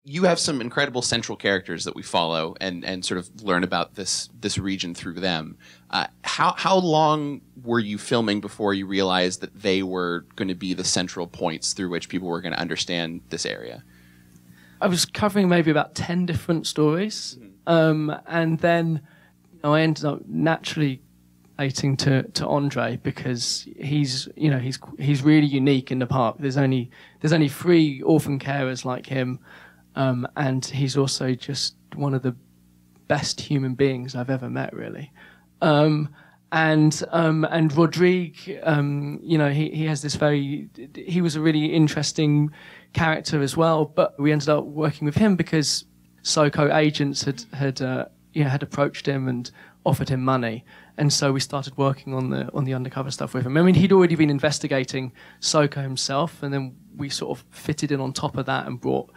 you have some incredible central characters that we follow and sort of learn about this region through them. How long were you filming before you realized that they were going to be the central points through which people were going to understand this area? I was covering maybe about 10 different stories, and then I ended up naturally relating to Andre because he's really unique in the park. There's only 3 orphan carers like him. And he's also just one of the best human beings I've ever met, really. And Rodrigue, he has this he was a really interesting character as well. But we ended up working with him because SOCO agents had approached him and offered him money, and so we started working on the undercover stuff with him. I mean, he'd already been investigating SOCO himself, and then we sort of fitted in on top of that and brought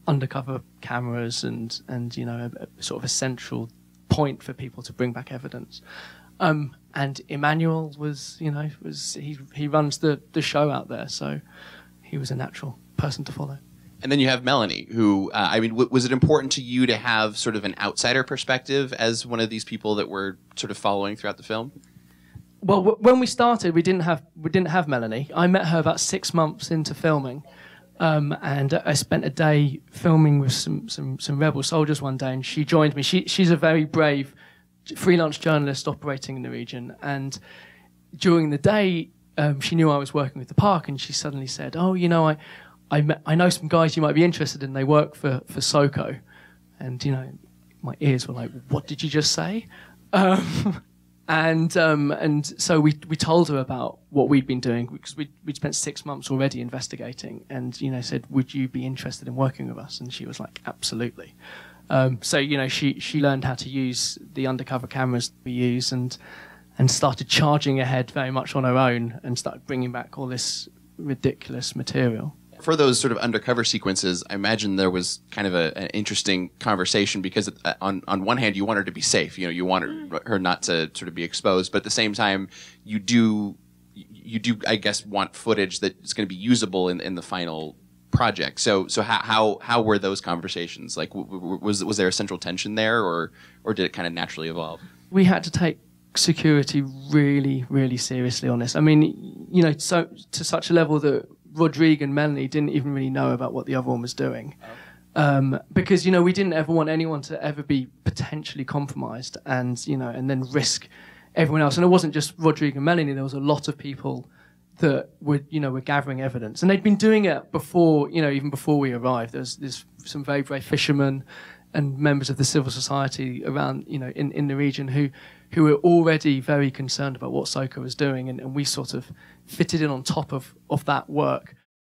undercover cameras and a sort of a central point for people to bring back evidence. And Emmanuel he runs the show out there, so he was a natural person to follow. And then you have Melanie, who, was it important to you to have sort of an outsider perspective as one of these people that we're sort of following throughout the film? Well, when we started, we didn't have Melanie. I met her about 6 months into filming. And I spent a day filming with some rebel soldiers one day, and she joined me. She's a very brave freelance journalist operating in the region, and during the day, she knew I was working with the park, and she suddenly said, "Oh, I know some guys you might be interested in. They work for SOCO," and my ears were like, "What did you just say?" And so we told her about what we'd been doing because we'd spent 6 months already investigating, and said, "Would you be interested in working with us?" And she was like, "Absolutely." So she learned how to use the undercover cameras we use and started charging ahead very much on her own and started bringing back all this ridiculous material. For those sort of undercover sequences, I imagine there was kind of an interesting conversation because on one hand, you want her to be safe. You want her not to sort of be exposed, but at the same time, you do, I guess, want footage that is going to be usable in the final project. So how were those conversations? Like, was there a central tension there, or did it kind of naturally evolve? We had to take security really, really seriously on this. I mean, so to such a level that Rodrigue and Melanie didn't even really know about what the other one was doing. Because, we didn't ever want anyone to ever be potentially compromised and then risk everyone else. And it wasn't just Rodrigue and Melanie, there was a lot of people that were gathering evidence. And they'd been doing it before, even before we arrived. There's some very brave fishermen and members of the civil society around, in the region who were already very concerned about what SOCO was doing, and we sort of fitted in on top of that work.